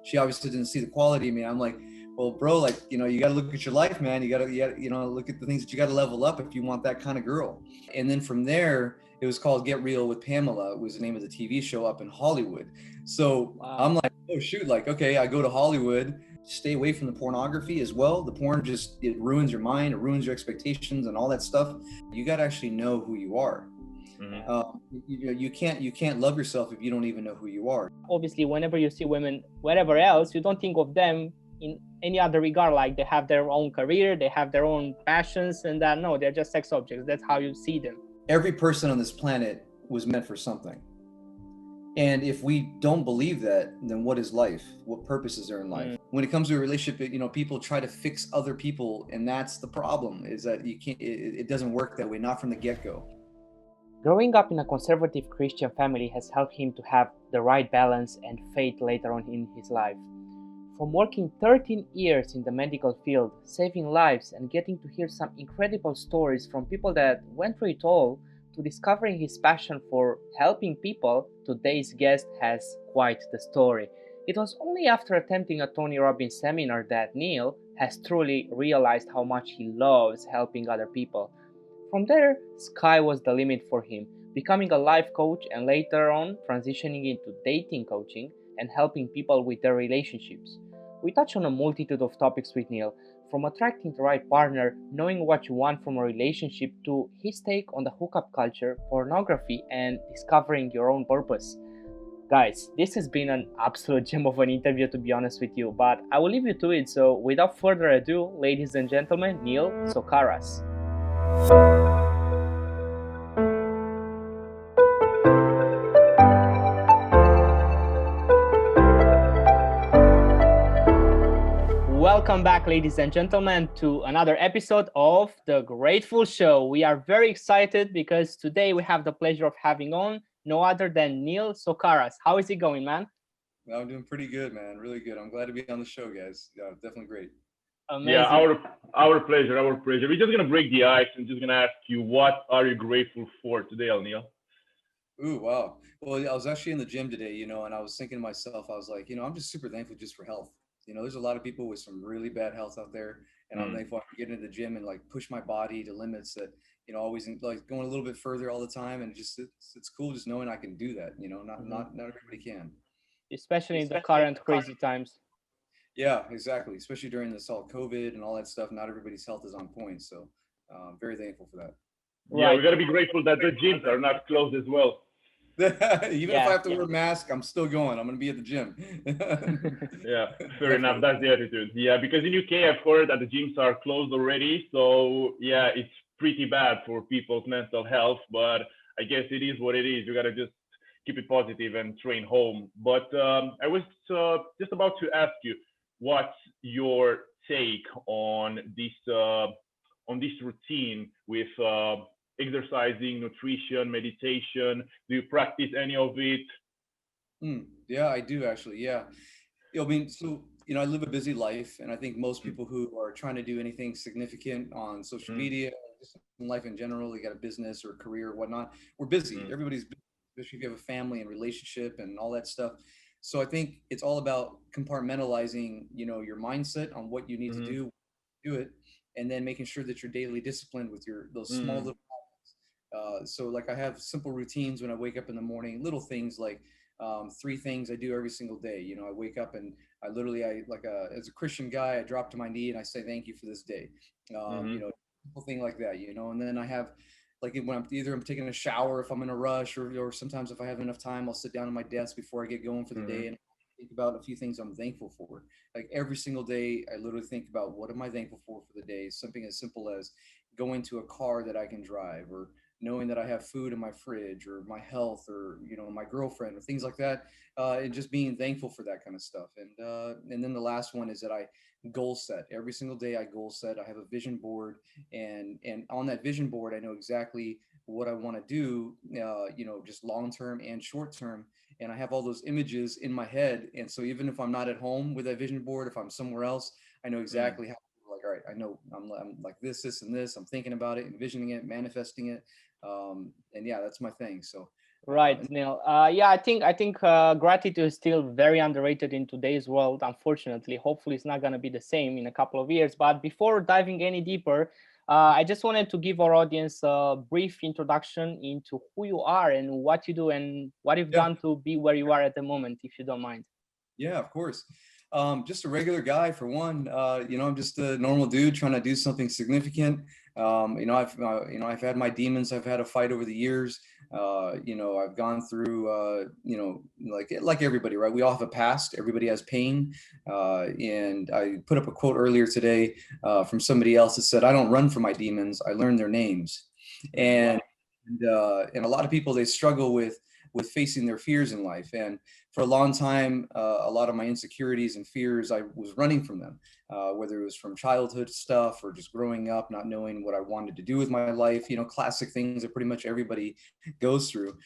she obviously didn't see the quality in me. I'm like, well, bro, like, you know, you got to look at your life, man. You know, look at the things that you got to level up if you want that kind of girl. And then from there, it was called Get Real with Pamela. It was the name of the TV show up in Hollywood. So I'm like, oh shoot, like, okay, I go to Hollywood, stay away from the pornography as well. The porn just, it ruins your mind, it ruins your expectations and all that stuff. You got to actually know who you are. You can't love yourself if you don't even know who you are. Obviously, whenever you see women wherever else, you don't think of them in any other regard, like they have their own career, they have their own passions, and that no, they're just sex objects. That's how you see them. Every person on this planet was meant for something. And if we don't believe that, then what is life? What purpose is there in life? When it comes to a relationship, you know, people try to fix other people, and that's the problem, is that you can't, it doesn't work that way, not from the get-go. Growing up in a conservative Christian family has helped him to have the right balance and faith later on in his life. From working 13 years in the medical field, saving lives and getting to hear some incredible stories from people that went through it all, to discovering his passion for helping people, today's guest has quite the story. It was only after attempting a Tony Robbins seminar that Neil has truly realized how much he loves helping other people. From there, sky was the limit for him, becoming a life coach and later on transitioning into dating coaching and helping people with their relationships. We touch on a multitude of topics with Neil, from attracting the right partner, knowing what you want from a relationship, to his take on the hookup culture, pornography, and discovering your own purpose. Guys, this has been an absolute gem of an interview, to be honest with you, but I will leave you to it. So without further ado, ladies and gentlemen, Neil Socarras. Welcome back, ladies and gentlemen, to another episode of The Grateful Show. We are very excited because today we have the pleasure of having on no other than Neil Socarras. How is it going, man? I'm doing pretty good, man. Really good. I'm glad to be on the show, guys. Yeah, definitely great. Amazing. Yeah, our pleasure, our pleasure. We're just gonna break the ice and just gonna ask you, what are you grateful for today, Neil? Ooh, wow. Well, I was actually in the gym today, you know, and I was thinking to myself, I was like, you know, I'm just super thankful just for health. You know, there's a lot of people with some really bad health out there, and I'm thankful I can get into the gym and like push my body to limits that, you know, always like going a little bit further all the time, and just it's cool just knowing I can do that. You know, not everybody can. Especially in the current crazy times. Yeah, exactly. Especially during this all COVID and all that stuff, not everybody's health is on point. So, very thankful for that. Yeah, we gotta be grateful that the gyms are not closed as well. Even if I have to wear a mask, I'm still going. I'm going to be at the gym. Yeah, fair enough. That's the attitude. Yeah, because in UK I've heard that the gyms are closed already. So yeah, it's pretty bad for people's mental health. But I guess it is what it is. You gotta just keep it positive and train home. But I was just about to ask you, what's your take on this routine with exercising, nutrition, meditation? Do you practice any of it? Yeah, I do actually. Yeah. I mean, so, you know, I live a busy life, and I think most people who are trying to do anything significant on social media, just in life in general, they got a business or career or whatnot. We're busy. Everybody's busy, especially if you have a family and relationship and all that stuff. So I think it's all about compartmentalizing, you know, your mindset on what you need to do it, and then making sure that you're daily disciplined with your those small little so like I have simple routines when I wake up in the morning, little things like three things I do every single day. You know, I wake up and I like as a Christian guy, I drop to my knee and I say thank you for this day. You know, simple thing like that. You know, and then I have like when I'm taking a shower, if I'm in a rush, or sometimes if I have enough time, I'll sit down at my desk before I get going for the day and think about a few things I'm thankful for. Like every single day, I literally think about what am I thankful for the day. Something as simple as going to a car that I can drive, or knowing that I have food in my fridge, or my health, or you know, my girlfriend, or things like that, and just being thankful for that kind of stuff. And then the last one is that I goal set every single day. I goal set. I have a vision board, and on that vision board, I know exactly what I want to do. You know, just long term and short term. And I have all those images in my head. And so even if I'm not at home with that vision board, if I'm somewhere else, I know exactly how. Like, all right, I know I'm like this, and this. I'm thinking about it, envisioning it, manifesting it, and yeah, that's my thing. So Right, Neil. Yeah, I think gratitude is still very underrated in today's world. Unfortunately, hopefully, it's not going to be the same in a couple of years. But before diving any deeper, I just wanted to give our audience a brief introduction into who you are and what you do and what you've Yeah. done to be where you are at the moment, if you don't mind. Yeah, of course. Just a regular guy for one. I'm just a normal dude trying to do something significant. I've had my demons. I've had a fight over the years. I've gone through, like everybody, right? We all have a past. Everybody has pain. And I put up a quote earlier today from somebody else that said, "I don't run from my demons. I learn their names." And and a lot of people, they struggle with facing their fears in life. And for a long time, a lot of my insecurities and fears, I was running from them, whether it was from childhood stuff or just growing up, not knowing what I wanted to do with my life, classic things that pretty much everybody goes through.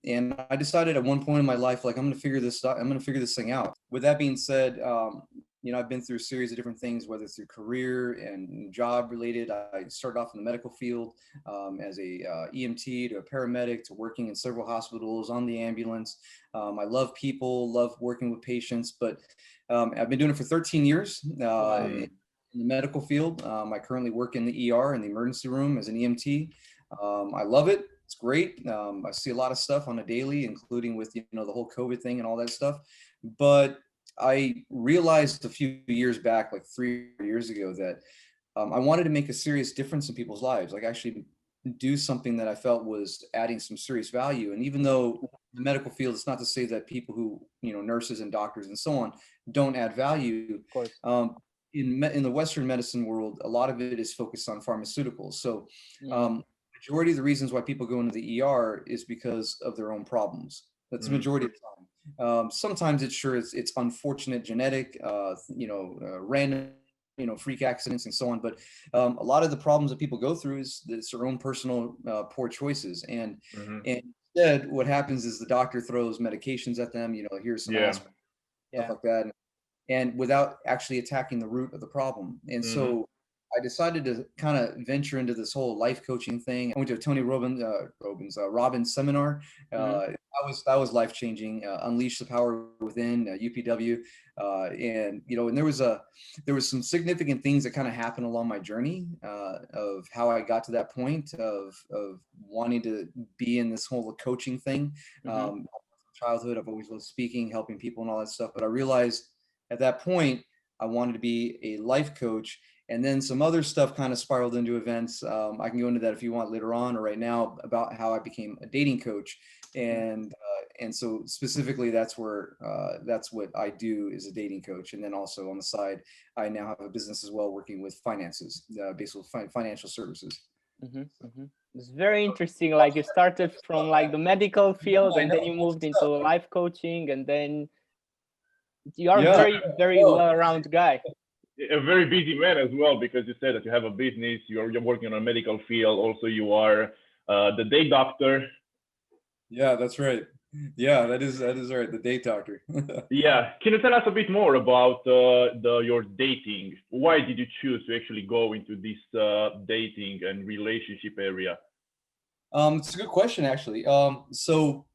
And I decided at one point in my life, like, I'm going to figure this thing out. With that being said, I've been through a series of different things, whether through career and job related. I started off in the medical field as a EMT to a paramedic to working in several hospitals on the ambulance. I love people, love working with patients, but I've been doing it for 13 years in the medical field. I currently work in the ER in the emergency room as an EMT. I love it. It's great. I see a lot of stuff on a daily, including with the whole COVID thing and all that stuff. But I realized a few years back, like 3 years ago, that I wanted to make a serious difference in people's lives, like actually do something that I felt was adding some serious value. And even though the medical field, it's not to say that people who, nurses and doctors and so on, don't add value. Of course. In the Western medicine world, a lot of it is focused on pharmaceuticals. So majority of the reasons why people go into the ER is because of their own problems. That's the majority of the time. Sometimes it's unfortunate genetic, random, freak accidents and so on. But a lot of the problems that people go through is it's their own personal poor choices. And instead, what happens is the doctor throws medications at them. Here's some aspirin, stuff like that, and without actually attacking the root of the problem. And so I decided to kind of venture into this whole life coaching thing. I went to a Tony Robbins seminar. That was life changing. Unleash the Power Within, UPW, and there was some significant things that kind of happened along my journey of how I got to that point of wanting to be in this whole coaching thing. Childhood, I've always loved speaking, helping people, and all that stuff. But I realized at that point I wanted to be a life coach. And then some other stuff kind of spiraled into events. I can go into that if you want later on or right now about how I became a dating coach. And so specifically, that's what I do is a dating coach. And then also on the side, I now have a business as well, working with finances, basically financial services. It's very interesting. Like you started from like the medical field, and then you moved into life coaching, and then you are a very, very well-rounded guy. A very busy man as well, because you said that you have a business, you're working on a medical field, also you are the day doctor. Yeah, that's right. Yeah, that is right, the day doctor. Yeah, can you tell us a bit more about your dating? Why did you choose to actually go into this dating and relationship area? It's a good question, actually. So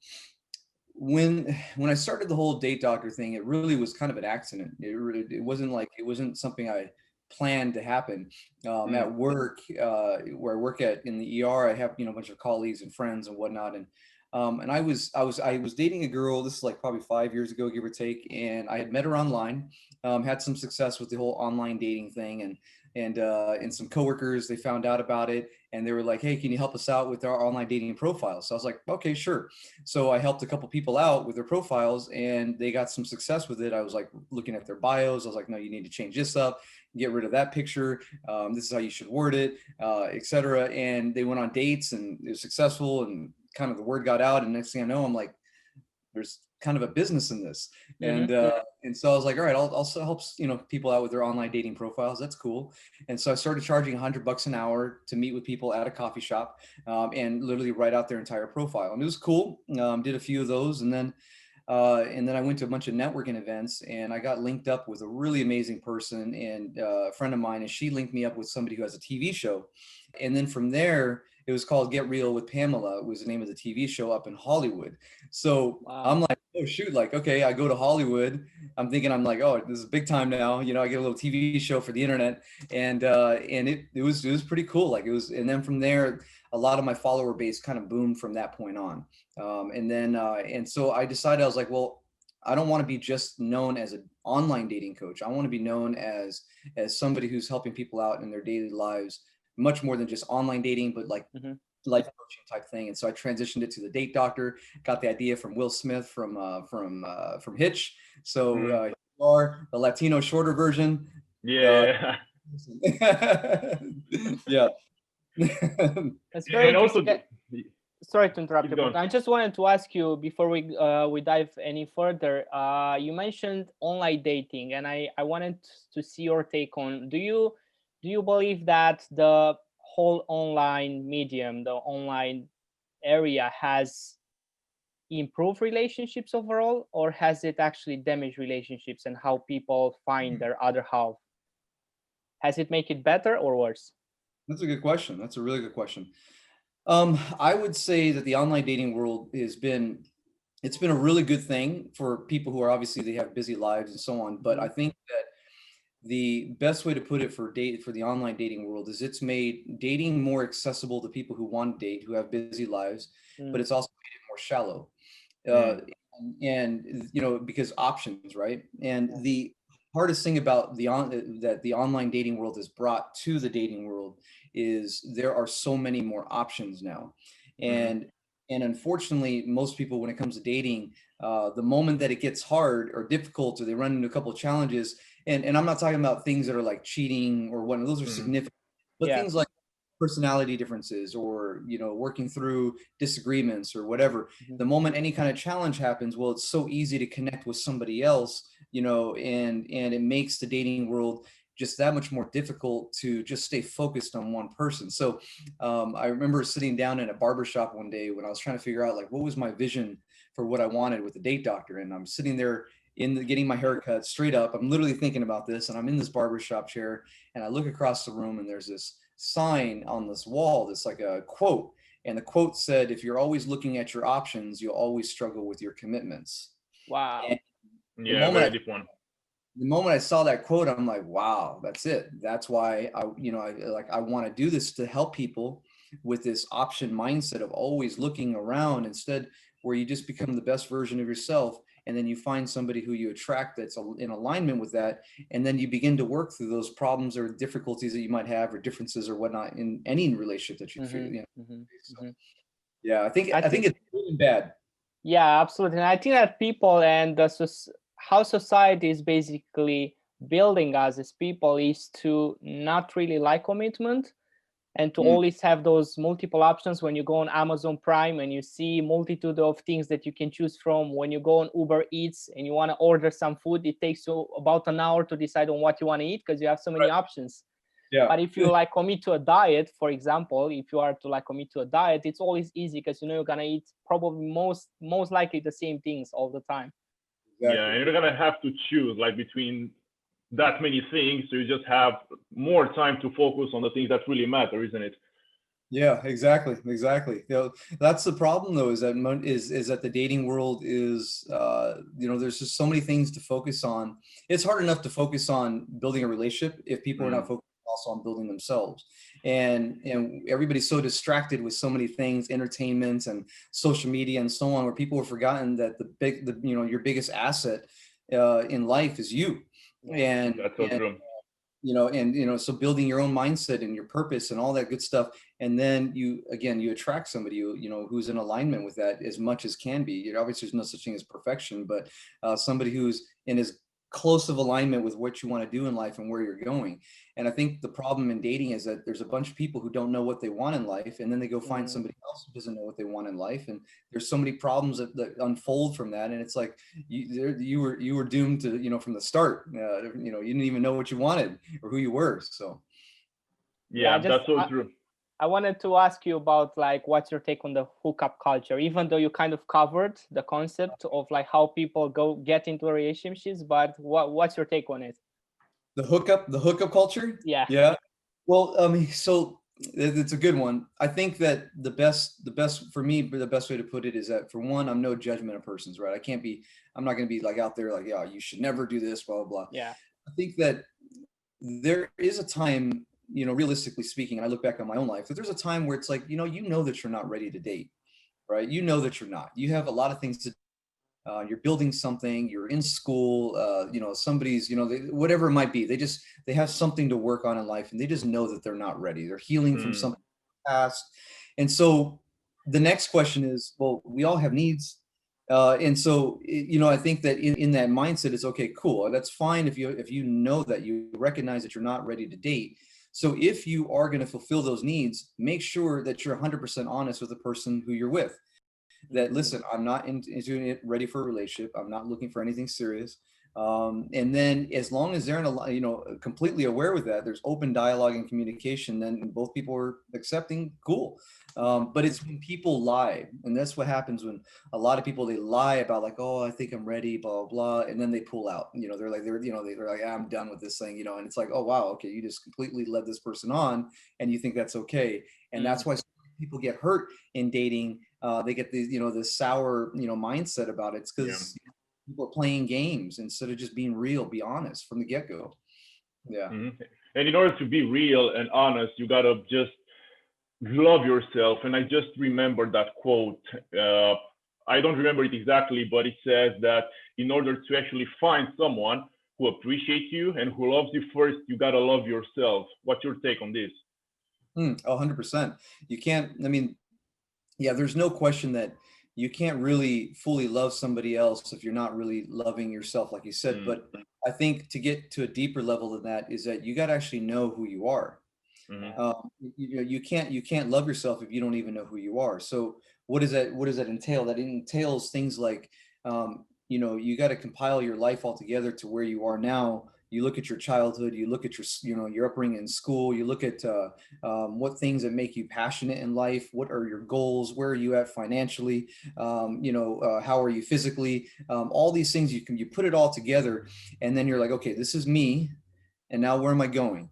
when I started the whole date doctor thing, it really was kind of an accident. It wasn't something I planned to happen. At work, where I work at in the ER, I have a bunch of colleagues and friends and whatnot, and I was dating a girl. This is like probably 5 years ago, give or take, and I had met her online. Had some success with the whole online dating thing, and some coworkers, they found out about it, and they were like, "Hey, can you help us out with our online dating profiles?" So I was like, "Okay, sure." So I helped a couple people out with their profiles, and they got some success with it. I was like looking at their bios. I was like, "No, you need to change this up, get rid of that picture. This is how you should word it, etc." And they went on dates, and it was successful, and kind of the word got out. And next thing I know, I'm like, there's kind of a business in this. And so I was like, all right, I'll help people out with their online dating profiles. That's cool. And so I started charging $100 an hour to meet with people at a coffee shop, and literally write out their entire profile. And it was cool. Did a few of those, and then I went to a bunch of networking events, and I got linked up with a really amazing person and a friend of mine, and she linked me up with somebody who has a TV show. And then from there, It was called Get Real with Pamela. It was the name of the TV show up in Hollywood. So Wow. I'm like, oh shoot, like, okay, I go to Hollywood. I'm thinking, I'm like, oh, this is big time now. You know, I get a little TV show for the internet, and it was pretty cool. Like it was, and then from there, a lot of my follower base kind of boomed from that point on. And so I decided, I was like, well, I don't want to be just known as an online dating coach. I want to be known as somebody who's helping people out in their daily lives, much more than just online dating, but like life coaching type thing. And so I transitioned it to the Date Doctor. Got the idea from Will Smith from Hitch. So you are the Latino shorter version. Yeah. Yeah. That's very And also, interesting. Sorry to interrupt you, Keep but going. I just wanted to ask you before we dive any further. You mentioned online dating, and I wanted to see your take on. Do you believe that the whole online medium, the online area, has improved relationships overall, or has it actually damaged relationships and how people find their other half? Has it make it better or worse? That's a good question. That's a really good question. I would say that the online dating world it's been a really good thing for people who are obviously they have busy lives and so on. But I think that the best way to put it for the online dating world is it's made dating more accessible to people who want to date, who have busy lives, but it's also made it more shallow. And you know, because options, right? And the hardest thing about that the online dating world has brought to the dating world is there are so many more options now. And unfortunately, most people, when it comes to dating, the moment that it gets hard or difficult, or they run into a couple of challenges, and I'm not talking about things that are like cheating or what, those are significant, but things like personality differences, or you know, working through disagreements or whatever. The moment any kind of challenge happens, well, it's so easy to connect with somebody else, you know, and it makes the dating world just that much more difficult to just stay focused on one person. So I remember sitting down in a barbershop one day when I was trying to figure out like what was my vision for what I wanted with the Date Doctor, and I'm sitting there getting my hair cut straight up. I'm literally thinking about this, and I'm in this barbershop chair, and I look across the room, and there's this sign on this wall that's like a quote, and the quote said, "If you're always looking at your options, you'll always struggle with your commitments." Wow. And Yeah, very deep one. the moment I saw that quote, I'm like, wow, that's it. That's why I want to do this, to help people with this option mindset of always looking around, instead where you just become the best version of yourself. And then you find somebody who you attract that's in alignment with that. And then you begin to work through those problems or difficulties that you might have, or differences or whatnot in any relationship that you feel. You know? So, yeah, I think it's good and bad. Yeah, absolutely. And I think that people and how society is basically building us as people is to not really like commitment, and to always have those multiple options. When you go on Amazon Prime and you see multitude of things that you can choose from, when you go on Uber Eats and you want to order some food, it takes you about an hour to decide on what you want to eat because you have so many options. Yeah. But if you like commit to a diet, for example, if you are to like commit to a diet, it's always easy because you know you're gonna eat probably most likely the same things all the time. Exactly. Yeah, and you're gonna have to choose like between that many things, so you just have more time to focus on the things that really matter, isn't it? Yeah, exactly. You know, that's the problem though, is that that the dating world is you know, there's just so many things to focus on. It's hard enough to focus on building a relationship if people are not focused also on building themselves. And everybody's so distracted with so many things, entertainment and social media and so on, where people have forgotten that you know, your biggest asset in life is you. And that's so true. You know, and you know, so building your own mindset and your purpose and all that good stuff, and then you attract somebody who, you know, who's in alignment with that as much as can be. You know, obviously there's no such thing as perfection, but somebody who's in as close of alignment with what you want to do in life and where you're going. And I think the problem in dating is that there's a bunch of people who don't know what they want in life, and then they go find somebody else who doesn't know what they want in life, and there's so many problems that unfold from that. And it's like you were doomed to, you know, from the start. You know, you didn't even know what you wanted or who you were. So yeah, that's so true. I wanted to ask you about like what's your take on the hookup culture, even though you kind of covered the concept of like how people get into relationships, but what's your take on it? The hookup culture? Yeah. Yeah. Well, so It's a good one. I think that the best for me, the best way to put it is that for one, I'm no judgment of persons, right? I'm not going to be like out there like, yeah, you should never do this, blah, blah, blah. Yeah. I think that there is a time, realistically speaking, and I look back on my own life, that there's a time where it's like, you know that you're not ready to date, right? You know that you're not. You have a lot of things to you're building something, you're in school, somebody's, whatever it might be, they have something to work on in life and they just know that they're not ready. They're healing from something past. And so the next question is, well, we all have needs. And so, I think that in that mindset, it's okay, cool. That's fine if you know that you recognize that you're not ready to date. So if you are going to fulfill those needs, make sure that you're 100% honest with the person who you're with. That listen, I'm not into it ready for a relationship. I'm not looking for anything serious. And then as long as they're completely aware with that, there's open dialogue and communication, then both people are accepting, cool. But it's when people lie, and that's what happens when a lot of people, they lie about like, oh, I think I'm ready, blah, blah, blah, and then they pull out. They're like, I'm done with this thing, and it's like, oh, wow, okay, you just completely led this person on, and you think that's okay. And that's why so many people get hurt in dating. They get these, this sour, mindset about it. It's because people are playing games instead of just being real, be honest from the get-go. Yeah. And in order to be real and honest, you gotta just love yourself. And I just remember that quote. I don't remember it exactly, but it says that in order to actually find someone who appreciates you and who loves you first, you gotta love yourself. What's your take on this? 100%. You can't, yeah, there's no question that you can't really fully love somebody else if you're not really loving yourself, like you said. But I think to get to a deeper level than that is that you got to actually know who you are. You can't love yourself if you don't even know who you are. So what does that entail? That entails things like, you got to compile your life all together to where you are now. You look at your childhood, you look at your upbringing in school, you look at what things that make you passionate in life, what are your goals, where are you at financially, how are you physically, all these things, you put it all together, and then you're like, okay, this is me, and now where am I going?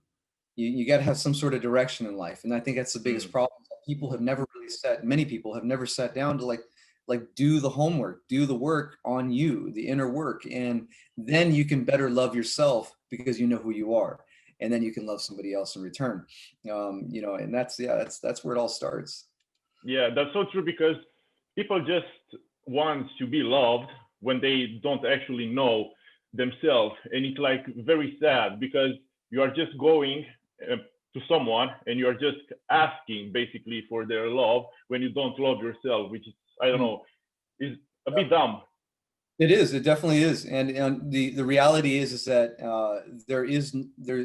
You got to have some sort of direction in life, and I think that's the biggest problem. Many people have never sat down to like do the homework, do the work on you, the inner work, and then you can better love yourself because you know who you are, and then you can love somebody else in return. And that's where it all starts. Yeah, that's so true, because people just want to be loved when they don't actually know themselves, and it's like very sad because you are just going to someone and you are just asking basically for their love when you don't love yourself, which is, I don't know, is a bit dumb. It is. It definitely is. And the reality is that there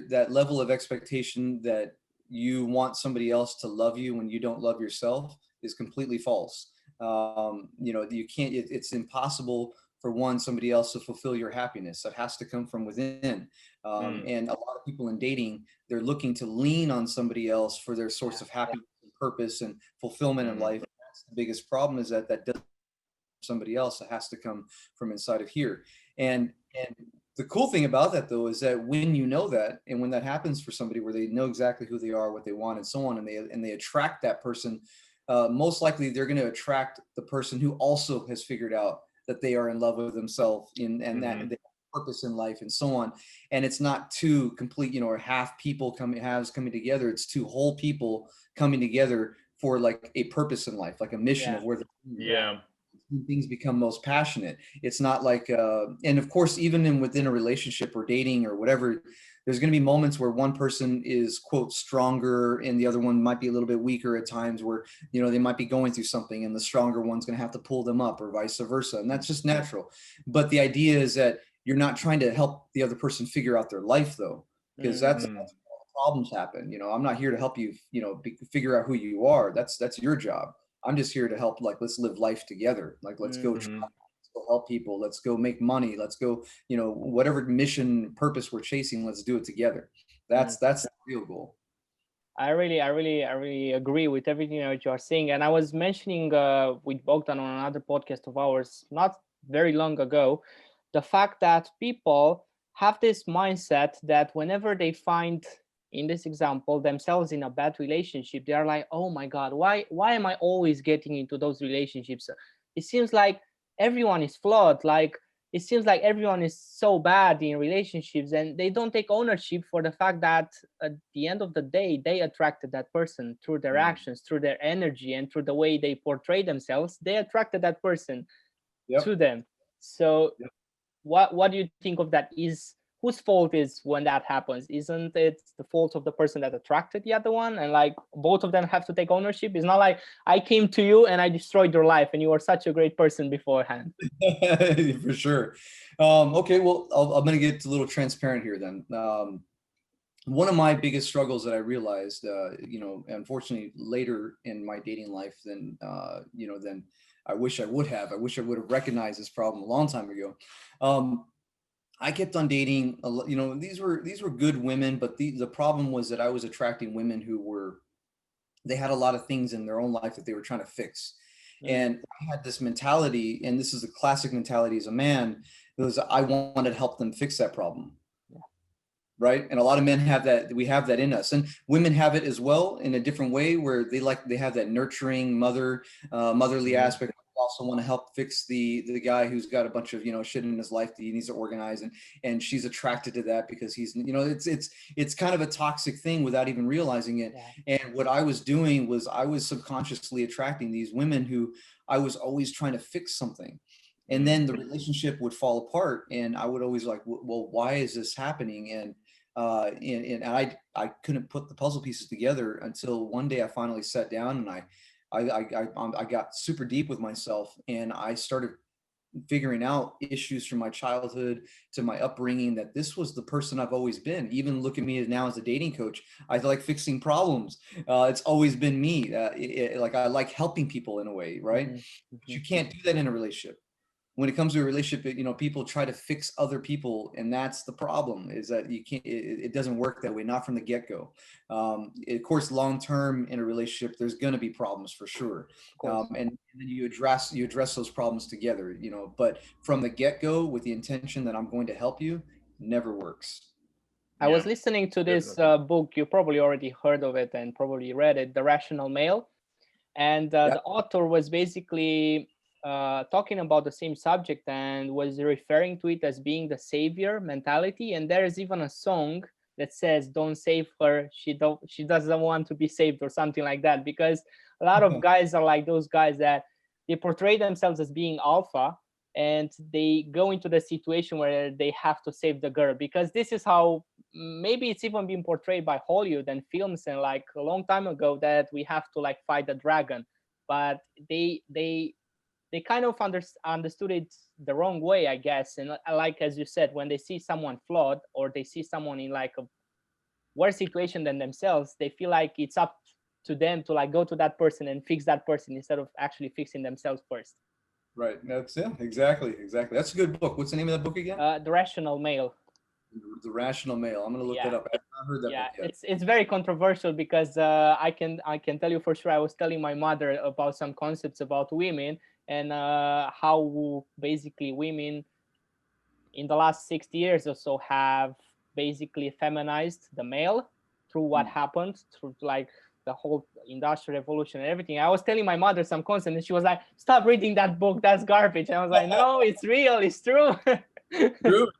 that level of expectation that you want somebody else to love you when you don't love yourself is completely false. You can't. It's impossible for somebody else to fulfill your happiness. That has to come from within. And a lot of people in dating, they're looking to lean on somebody else for their source of happiness and purpose and fulfillment in life. That's the biggest problem, is that doesn't somebody else. That has to come from inside of here. And the cool thing about that, though, is that when you know that, and when that happens for somebody where they know exactly who they are, what they want, and so on, and they attract that person, most likely they're going to attract the person who also has figured out that they are in love with themselves and that they have purpose in life and so on. And it's not two complete, or half people coming together. It's two whole people coming together for like a purpose in life, like a mission of where they're things become most passionate. It's not like and of course, even within a relationship or dating or whatever, there's going to be moments where one person is, quote, stronger and the other one might be a little bit weaker at times, where they might be going through something and the stronger one's going to have to pull them up, or vice versa, and that's just natural. But the idea is that you're not trying to help the other person figure out their life, though, because that's where problems happen. I'm not here to help you figure out who you are. That's your job. I'm just here to help, like, let's live life together. Like, let's go try, let's go help people. Let's go make money. Let's go, whatever mission, purpose we're chasing, let's do it together. That's the real goal. I really agree with everything that you are saying. And I was mentioning with Bogdan on another podcast of ours not very long ago, the fact that people have this mindset that whenever they find in this example, themselves in a bad relationship, they are like, oh my God, why am I always getting into those relationships? It seems like everyone is flawed. Like, it seems like everyone is so bad in relationships, and they don't take ownership for the fact that at the end of the day, they attracted that person through their actions, through their energy, and through the way they portray themselves. They attracted that person to Yep. them. So Yep. what do you think of that? Is whose fault is when that happens? Isn't it the fault of the person that attracted the other one? And like both of them have to take ownership. It's not like I came to you and I destroyed your life and you were such a great person beforehand. For sure. Okay, well, I'm going to get a little transparent here then. One of my biggest struggles that I realized, unfortunately later in my dating life than I wish I would have. I wish I would have recognized this problem a long time ago. I kept on dating, these were good women, but the problem was that I was attracting women they had a lot of things in their own life that they were trying to fix. And I had this mentality, and this is a classic mentality as a man, it was I wanted to help them fix that problem. Right. And a lot of men have that. We have that in us, and women have it as well in a different way, where they have that nurturing motherly aspect. Also want to help fix the guy who's got a bunch of shit in his life that he needs to organize, and she's attracted to that because he's it's kind of a toxic thing without even realizing it. And what I was doing was I was subconsciously attracting these women who I was always trying to fix something. And then the relationship would fall apart, and I would always like, well, why is this happening? And I couldn't put the puzzle pieces together until one day I finally sat down and I got super deep with myself, and I started figuring out issues from my childhood to my upbringing, that this was the person I've always been. Even look at me now as a dating coach. I like fixing problems. It's always been me. Like I like helping people in a way, right? But you can't do that in a relationship. When it comes to a relationship, people try to fix other people, and that's the problem, is that you can't, it doesn't work that way, not from the get-go. Of course, long-term in a relationship, there's going to be problems for sure. And then you address those problems together, but from the get-go with the intention that I'm going to help you, never works. I was listening to this book, you probably already heard of it and probably read it, The Rational Male. And the author was basically talking about the same subject and was referring to it as being the savior mentality. And there is even a song that says, don't save her, she doesn't want to be saved, or something like that. Because a lot of guys are like those guys that they portray themselves as being alpha, and they go into the situation where they have to save the girl, because this is how maybe it's even been portrayed by Hollywood and films, and like a long time ago, that we have to like fight the dragon. But they kind of understood it the wrong way, I guess. And like as you said, when they see someone flawed, or they see someone in like a worse situation than themselves, they feel like it's up to them to like go to that person and fix that person instead of actually fixing themselves first. Right. That's exactly. That's a good book. What's the name of that book again? The Rational Male. The Rational Male. I'm gonna look that up. I've not heard that book yet. It's very controversial, because I can tell you for sure, I was telling my mother about some concepts about women, and how basically women in the last 60 years or so have basically feminized the male through what happened through like the whole industrial revolution and everything. I was telling my mother some concept, and she was like, stop reading that book, that's garbage. And I was like, no, it's real, it's true. It's true,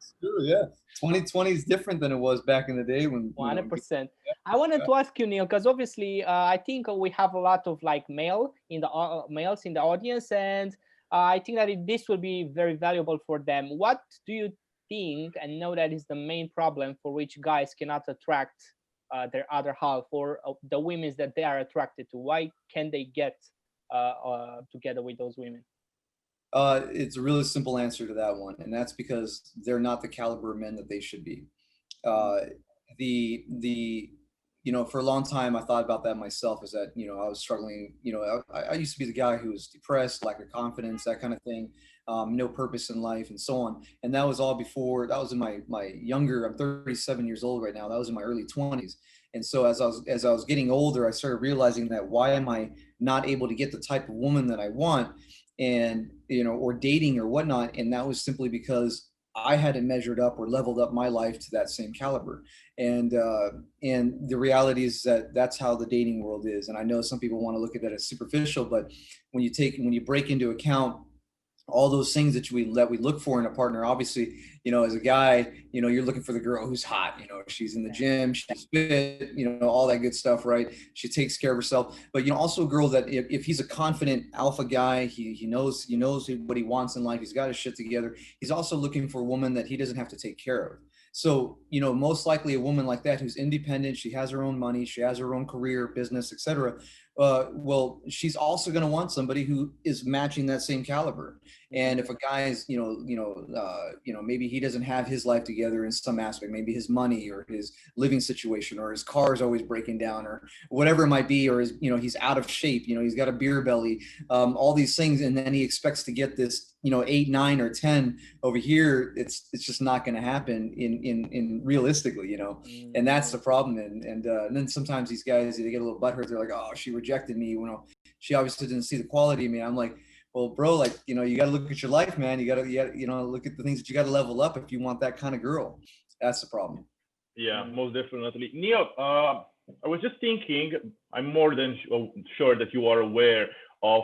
yeah. 2020 is different than it was back in the day when 100%. I wanted to ask you, Neil, because obviously I think we have a lot of like males in the audience, and I think that this will be very valuable for them. What do you think and know that is the main problem for which guys cannot attract their other half, or the women that they are attracted to? Why can they get together with those women? It's a really simple answer to that one, and that's because they're not the caliber of men that they should be. For a long time, I thought about that myself, is that, I was struggling, I used to be the guy who was depressed, lack of confidence, that kind of thing, no purpose in life, and so on. And that was all before, that was in my younger, I'm 37 years old right now. That was in my early 20s. And so as I was getting older, I started realizing that why am I not able to get the type of woman that I want, and, or dating or whatnot. And that was simply because I hadn't measured up or leveled up my life to that same caliber. And the reality is that that's how the dating world is. And I know some people want to look at that as superficial, but when you break into account all those things that we look for in a partner, obviously, as a guy, you're looking for the girl who's hot, she's in the gym, she's fit, all that good stuff, right? She takes care of herself. But also a girl that if he's a confident alpha guy, he knows what he wants in life, he's got his shit together, he's also looking for a woman that he doesn't have to take care of. So, most likely a woman like that who's independent, she has her own money, she has her own career, business, etc. Well, she's also going to want somebody who is matching that same caliber. And if a guy is, maybe he doesn't have his life together in some aspect, maybe his money or his living situation or his car is always breaking down or whatever it might be, or he's out of shape, he's got a beer belly, all these things, and then he expects to get this 8, 9, or 10 over here. It's just not going to happen in realistically, and that's the problem. And then sometimes these guys, they get a little butthurt. They're like, oh, she rejected me. She obviously didn't see the quality in me. I'm like, well, bro, like, you got to look at your life, man. You got to look at the things that you got to level up if you want that kind of girl. That's the problem. Yeah, most definitely. Neil, I was just thinking, I'm more than sure that you are aware of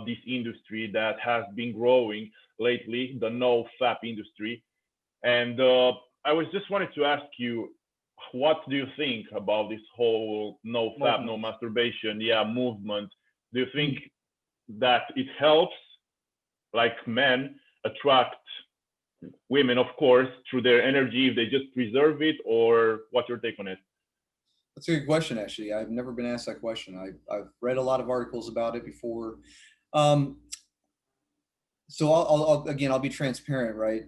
this industry that has been growing lately, the no-fap industry. And I was just wanted to ask you, what do you think about this whole no-fap, no masturbation, movement? Do you think that it helps, like men, attract women, of course, through their energy if they just preserve it, or what's your take on it? That's a good question, actually. I've never been asked that question. I've read a lot of articles about it before. So I'll be transparent, right?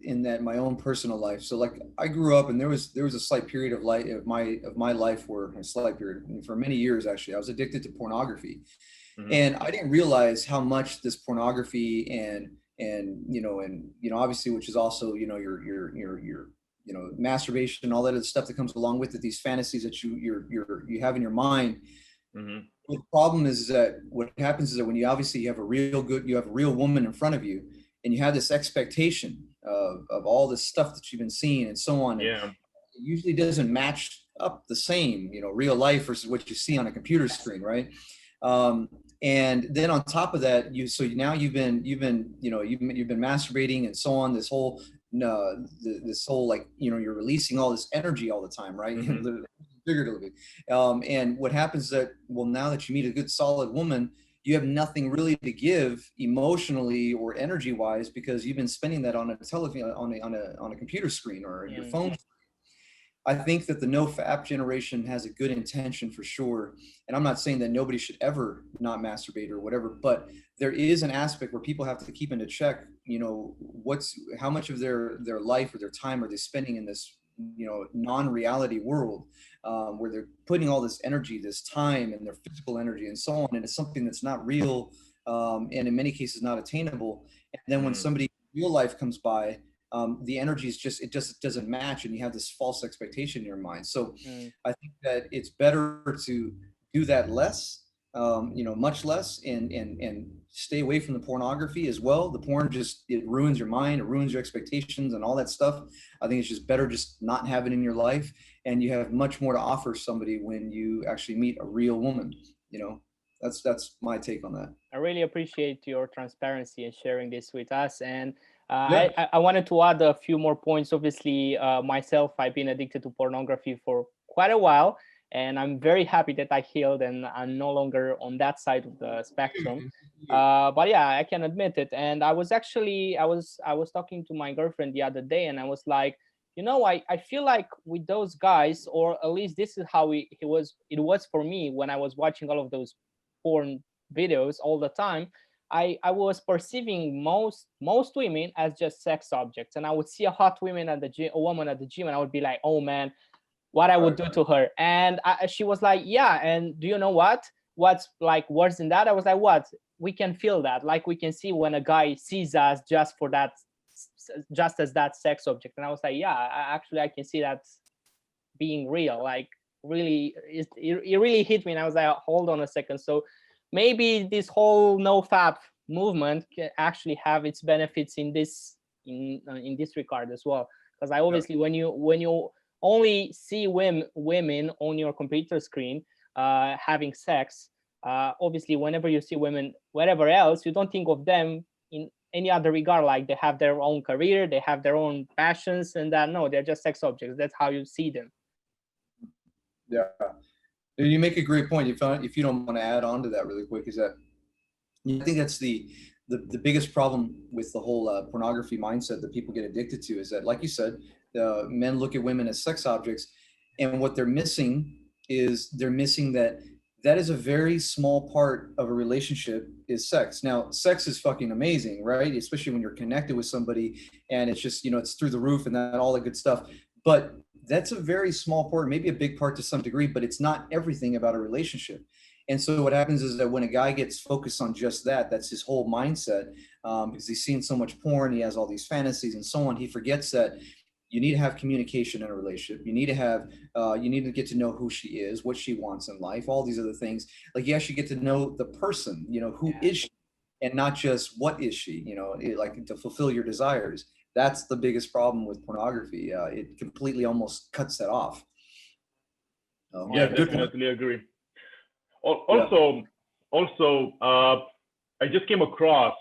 In that my own personal life. So like I grew up, and there was a slight period of my life where a slight period for many years, actually, I was addicted to pornography. And I didn't realize how much this pornography and obviously, which is also your masturbation and all that other stuff that comes along with it, these fantasies that you have in your mind. The problem is that what happens is that when you have a real woman in front of you, and you have this expectation of all this stuff that you've been seeing and so on. Yeah. It usually doesn't match up the same, real life versus what you see on a computer screen, right? And then on top of that, now you've been masturbating and so on. This whole like you're releasing all this energy all the time, right? Figuratively. And what happens is that, well, now that you meet a good solid woman, you have nothing really to give emotionally or energy wise, because you've been spending that on a television, on a computer screen or your phone. I think that the no-fap generation has a good intention for sure. And I'm not saying that nobody should ever not masturbate or whatever, but there is an aspect where people have to keep into check, how much of their life or their time are they spending in this, non-reality world, where they're putting all this energy, this time, and their physical energy and so on. And it's something that's not real, and in many cases not attainable. And then when somebody in real life comes by, the energy is just doesn't match, and you have this false expectation in your mind. So I think that it's better to do that less, much less, and stay away from the pornography as well. The porn it ruins your mind, it ruins your expectations and all that stuff. I think it's just better just not have it in your life, and you have much more to offer somebody when you actually meet a real woman. That's my take on that. I really appreciate your transparency and sharing this with us. And I wanted to add a few more points. Obviously, myself, I've been addicted to pornography for quite a while, and I'm very happy that I healed and I'm no longer on that side of the spectrum. But yeah, I can admit it. And I was talking to my girlfriend the other day, and I was like, I feel like with those guys, or at least this is how it was for me when I was watching all of those porn videos all the time. I was perceiving most women as just sex objects, and I would see a hot woman at the gym, a woman at the gym, and I would be like, oh man, what I would do to her. And she was like, yeah, and do you know what's like worse than that? I was like, what? We can feel that, like we can see when a guy sees us just as that sex object. And I was like, yeah, I can see that being real. Like really, it really hit me, and I was like, hold on a second. So maybe this whole no-fap movement can actually have its benefits in this in this regard as well. Because I obviously, when you only see women on your computer screen having sex, obviously whenever you see women wherever else, you don't think of them in any other regard, like they have their own career, they have their own passions, and that no, they're just sex objects. That's how you see them. Yeah, you make a great point. If you don't want to add on to that really quick, is that I think that's the biggest problem with the whole pornography mindset that people get addicted to, is that, like you said, men look at women as sex objects, and what they're missing is that is a very small part of a relationship is sex. Now, sex is fucking amazing, right? Especially when you're connected with somebody and it's just, it's through the roof and that all that good stuff. But that's a very small part, maybe a big part to some degree, but it's not everything about a relationship. And so what happens is that when a guy gets focused on just that, that's his whole mindset, because he's seen so much porn, he has all these fantasies and so on, he forgets that you need to have communication in a relationship. You need to get to know who she is, what she wants in life, all these other things. Like you actually get to know the person, who is she, and not just what is she, like to fulfill your desires. That's the biggest problem with pornography. It completely almost cuts that off. Yeah, definitely agree. Also, I just came across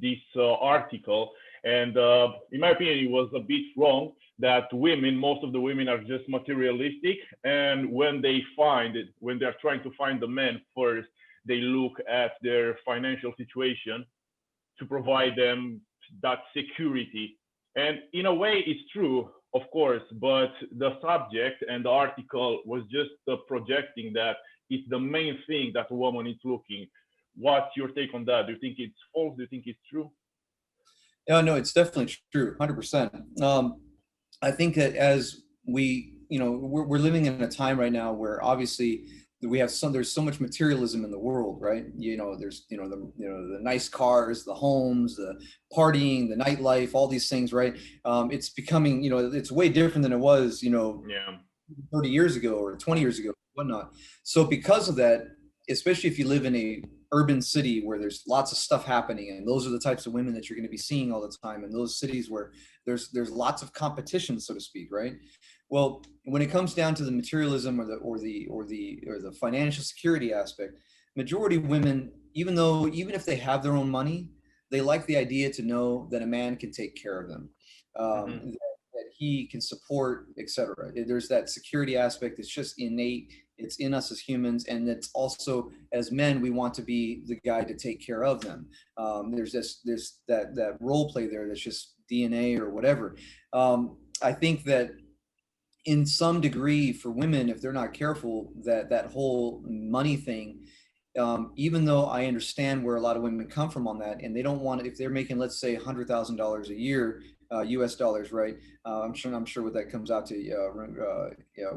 this article, and in my opinion, it was a bit wrong that most of the women are just materialistic, and when they're trying to find the man first, they look at their financial situation to provide them that security. And in a way, it's true, of course, but the subject and the article was just projecting that it's the main thing that a woman is looking. What's your take on that? Do you think it's false? Do you think it's true? Yeah, no, it's definitely true, 100%. I think that as we're living in a time right now where obviously there's so much materialism in the world, right? There's the nice cars, the homes, the partying, the nightlife, all these things, right? It's becoming, it's way different than it was, 30 years ago or 20 years ago, whatnot. So because of that, especially if you live in a urban city where there's lots of stuff happening, and those are the types of women that you're going to be seeing all the time in those cities where there's lots of competition, so to speak, right? Well, when it comes down to the materialism or the financial security aspect, majority of women, even if they have their own money, they like the idea to know that a man can take care of them, that he can support, etc. There's that security aspect. It's just innate. It's in us as humans, and it's also as men we want to be the guy to take care of them. There's that role play there that's just DNA or whatever. I think that in some degree for women, if they're not careful, that whole money thing, even though I understand where a lot of women come from on that, and they don't want, if they're making, let's say $100,000 a year, US dollars, right? I'm sure what that comes out to,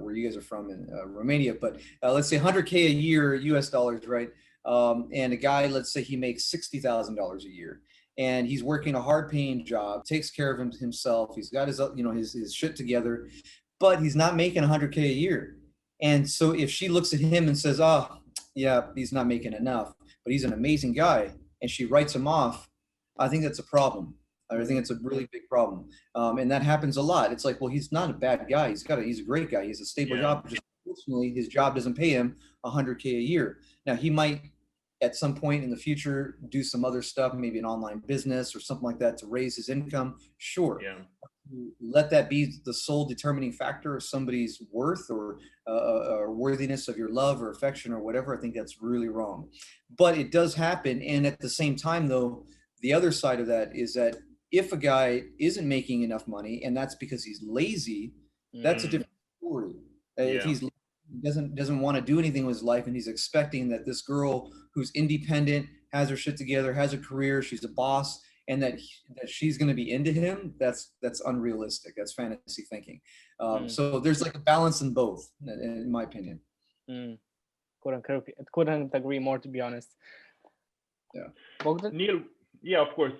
where you guys are from in Romania, but let's say 100K a year US dollars, right? And a guy, let's say he makes $60,000 a year, and he's working a hard paying job, takes care of himself. He's got his shit together, but he's not making 100K a year. And so if she looks at him and says, oh yeah, he's not making enough, but he's an amazing guy, and she writes him off, I think that's a problem. I think it's a really big problem. And that happens a lot. It's like, well, he's not a bad guy. He's a great guy. He's a stable job. Just unfortunately, his job doesn't pay him 100K a year. Now he might at some point in the future do some other stuff, maybe an online business or something like that to raise his income. Sure. Yeah. Let that be the sole determining factor of somebody's worth or worthiness of your love or affection or whatever. I think that's really wrong. But it does happen. And at the same time, though, the other side of that is that if a guy isn't making enough money and that's because he's lazy, that's a different story. If he's doesn't want to do anything with his life and he's expecting that this girl who's independent, has her shit together, has a career, she's a boss, and that she's going to be into him, that's unrealistic. That's fantasy thinking. So there's like a balance in both, in my opinion. Couldn't agree more, to be honest. Yeah. Bogdan? Neil, yeah, of course.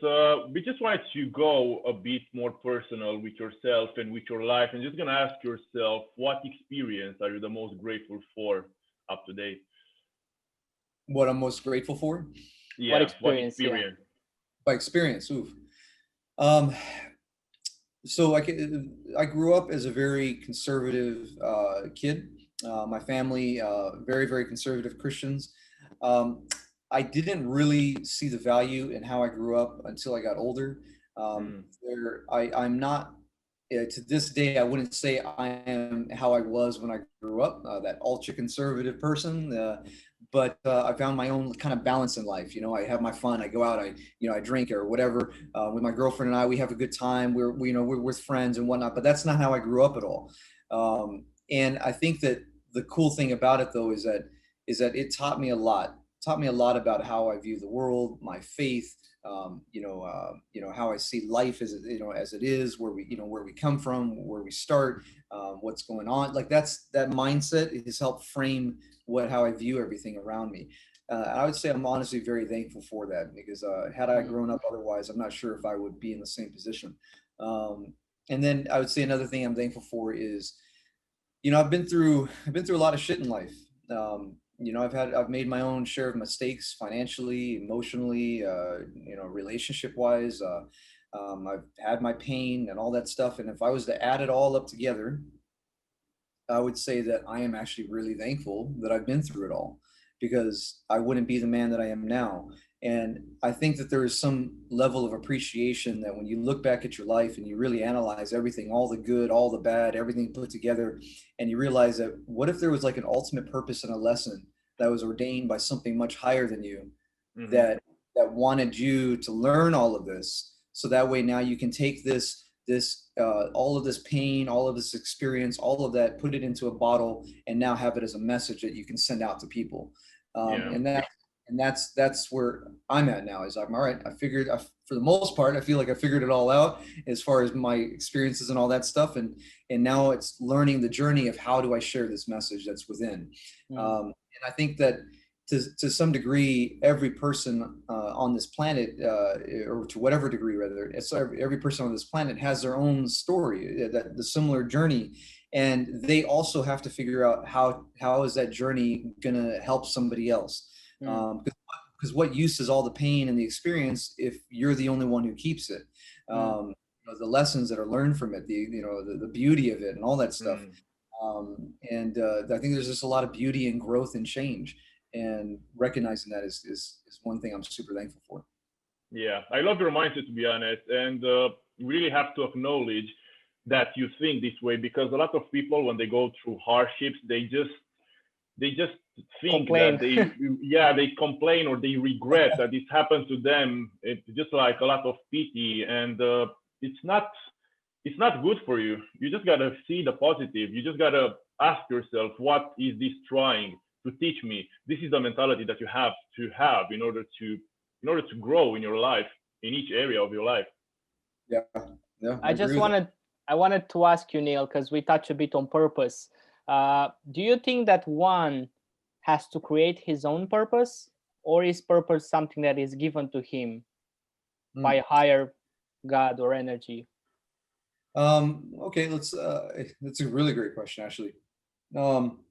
We just wanted to go a bit more personal with yourself and with your life, and just gonna ask yourself, what experience are you the most grateful for up to date? What I'm most grateful for? Yeah, what experience? By experience, oof. So I grew up as a very conservative kid. My family, very, very conservative Christians. Um, I didn't really see the value in how I grew up until I got older. Mm, I'm not, to this day, I wouldn't say I am how I was when I grew up, that ultra conservative person. But I found my own kind of balance in life. You know, I have my fun. I go out. I drink or whatever with my girlfriend and I. We have a good time. We're with friends and whatnot. But that's not how I grew up at all. And I think that the cool thing about it though is that it taught me a lot. Taught me a lot about how I view the world, my faith. How I see life as as it is, where we come from, where we start, what's going on. Like that mindset has helped frame how I view everything around me. I would say I'm honestly very thankful for that because had I Mm. grown up otherwise, I'm not sure if I would be in the same position. And then I would say another thing I'm thankful for is, I've been through a lot of shit in life. I've made my own share of mistakes financially, emotionally, relationship wise. I've had my pain and all that stuff. And if I was to add it all up together, I would say that I am actually really thankful that I've been through it all because I wouldn't be the man that I am now. And I think that there is some level of appreciation that when you look back at your life and you really analyze everything, all the good, all the bad, everything put together, and you realize that what if there was like an ultimate purpose and a lesson that was ordained by something much higher than you mhm. that wanted you to learn all of this so that way now you can take this all of this pain, all of this experience, all of that, put it into a bottle and now have it as a message that you can send out to people. Yeah. And that's where I'm at now. Is I'm all right. For the most part, I feel like I figured it all out as far as my experiences and all that stuff, and now it's learning the journey of how do I share this message that's within. Mm. And I think that to some degree, every person on this planet, or to whatever degree, rather, every person on this planet has their own story, that the similar journey, and they also have to figure out how is that journey going to help somebody else. Mm. Because what use is all the pain and the experience if you're the only one who keeps it? Mm. The lessons that are learned from it, the beauty of it, and all that stuff. Mm. And I think there's just a lot of beauty and growth and change, and recognizing that is one thing I'm super thankful for. Yeah, I love your mindset to be honest, and we really have to acknowledge that you think this way because a lot of people, when they go through hardships, they just think that Complain. they complain or they regret that this happened to them. It's just like a lot of pity, and it's not good for you. You just gotta see the positive. You just gotta ask yourself, what is this trying to teach me? This is the mentality that you have to have in order to grow in your life, in each area of your life. Yeah, yeah, I I agree just with that. wanted to ask you, Neil, because we touch a bit on purpose. Do you think that one has to create his own purpose, or is purpose something that is given to him by a Mm. higher God or energy? Okay, that's a really great question, actually. Um,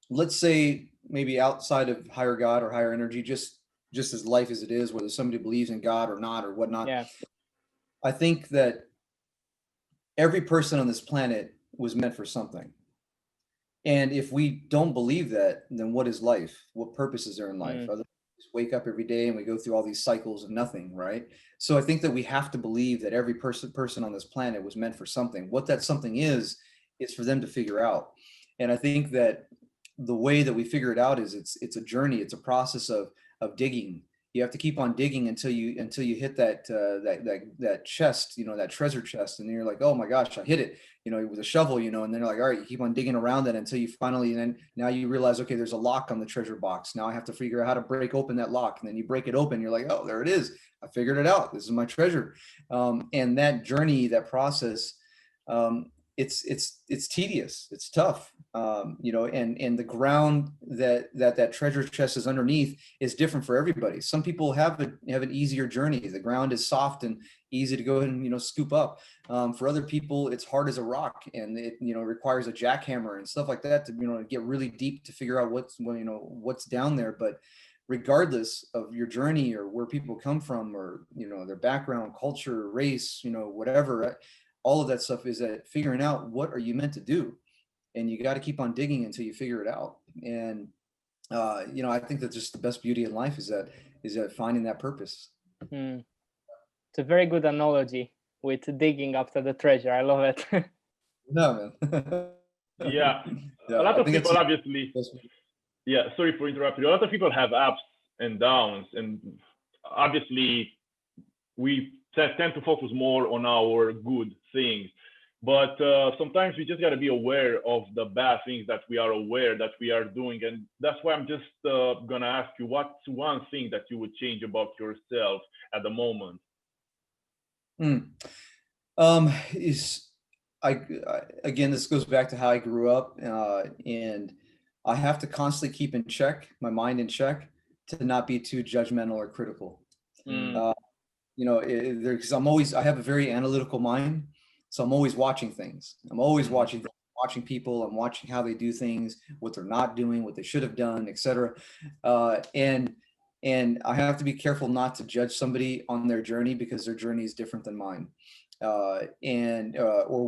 let's say maybe outside of higher God or higher energy, just as life as it is, whether somebody believes in God or not or whatnot. Yeah. I think that every person on this planet was meant for something. And if we don't believe that, then what is life? What purpose is there in life? Mm. Other than just wake up every day and we go through all these cycles of nothing, right? So I think that we have to believe that every person on this planet was meant for something. What that something is for them to figure out. And I think that the way that we figure it out is it's a journey, it's a process of digging. You have to keep on digging until you hit that chest, that treasure chest, and then you're like, oh my gosh, I hit it, with a shovel, and then you're like, all right, you keep on digging around that until you finally, and then now you realize, okay, there's a lock on the treasure box. Now I have to figure out how to break open that lock. And then you break it open. You're like, oh, there it is. I figured it out. This is my treasure. And that journey, that process, it's tedious. It's tough. And the ground that treasure chest is underneath is different for everybody. Some people have an easier journey. The ground is soft and easy to go ahead and scoop up. For other people, it's hard as a rock, and it requires a jackhammer and stuff like that to get really deep to figure out what's down there. But regardless of your journey or where people come from or their background, culture, race, whatever, all of that stuff is that figuring out what are you meant to do, and you got to keep on digging until you figure it out. And I think that just the best beauty in life is that finding that purpose. Mm. It's a very good analogy with digging after the treasure. I love it. No, man. Yeah, Yeah, a lot I of think people obviously. Yeah, sorry for interrupting. A lot of people have ups and downs, and obviously we tend to focus more on our good things. But sometimes we just got to be aware of the bad things that we are aware that we are doing. And that's why I'm just going to ask you, what's one thing that you would change about yourself at the moment? Is again, this goes back to how I grew up, and I have to constantly keep in check, my mind in check, to not be too judgmental or critical. Because I have a very analytical mind, so I'm always watching things. I'm always watching people. I'm watching how they do things, what they're not doing, what they should have done, etc. And I have to be careful not to judge somebody on their journey because their journey is different than mine, or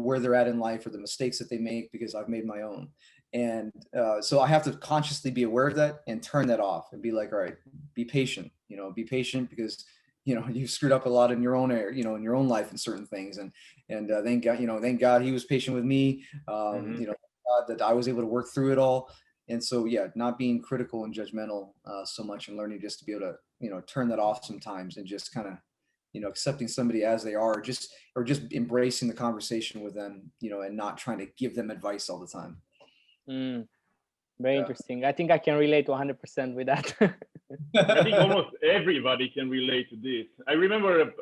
where they're at in life or the mistakes that they make because I've made my own. And so I have to consciously be aware of that and turn that off and be like, all right, be patient. Be patient because you've screwed up a lot in your own area, in your own life and certain things. And thank God he was patient with me. God that I was able to work through it all. And so, yeah, not being critical and judgmental so much, and learning just to be able to, turn that off sometimes and just kind of, accepting somebody as they are, or just embracing the conversation with them, and not trying to give them advice all the time. Very interesting. I think I can relate 100% with that. I think almost everybody can relate to this. I remember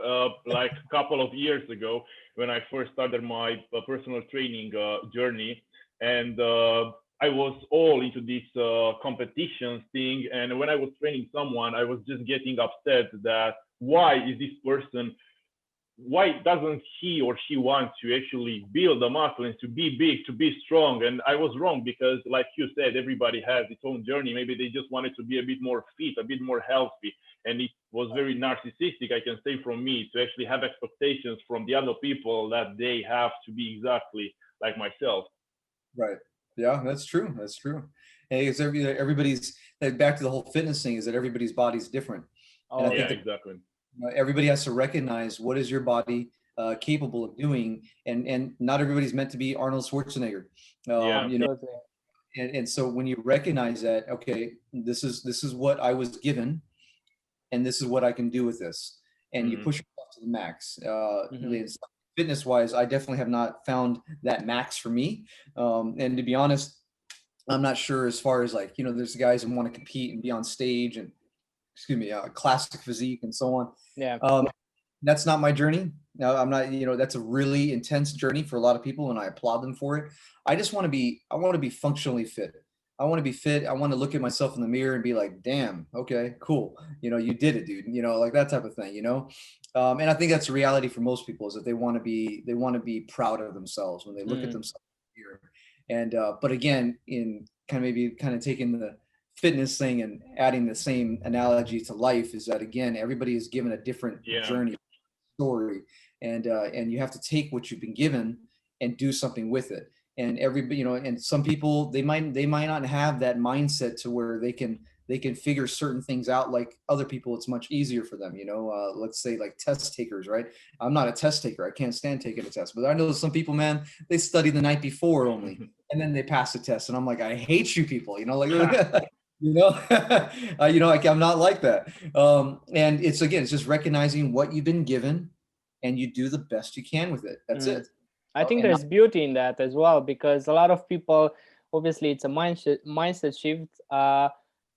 like a couple of years ago when I first started my personal training journey, and I was all into this competition thing. And when I was training someone, I was just getting upset that why doesn't he or she want to actually build a muscle and to be big, to be strong? And I was wrong, because like you said, everybody has its own journey. Maybe they just wanted to be a bit more fit, a bit more healthy. And it was very narcissistic, I can say, from me to actually have expectations from the other people that they have to be exactly like myself. Right. Yeah, that's true. That's true. Hey, it's everybody's back to the whole fitness thing, is that everybody's body's different. And I think exactly. Everybody has to recognize what is your body capable of doing, and not everybody's meant to be Arnold Schwarzenegger. And so when you recognize that, okay, this is what I was given, and this is what I can do with this, and you push yourself to the max. Fitness wise, I definitely have not found that max for me. And to be honest, I'm not sure as far as there's guys who want to compete and be on stage and classic physique and so on. Yeah. That's not my journey. Now, I'm not, that's a really intense journey for a lot of people, and I applaud them for it. I want to be functionally fit. I want to be fit. I want to look at myself in the mirror and be like, damn, okay, cool. You did it, dude. Like that type of thing, and I think that's a reality for most people, is that they want to be proud of themselves when they look at themselves in the mirror. And, but again, in kind of taking the fitness thing and adding the same analogy to life, is that, again, everybody is given a different journey, story, and you have to take what you've been given and do something with it. And everybody, and some people, they might not have that mindset to where they can figure certain things out. Like other people, it's much easier for them, let's say like test takers, right? I'm not a test taker. I can't stand taking a test, but I know some people, man, they study the night before only, and then they pass the test. And I'm like, I hate you people, like, I'm not like that. And it's just recognizing what you've been given, and you do the best you can with it. That's it. I think there's beauty in that as well, because a lot of people, obviously it's a mindset shift.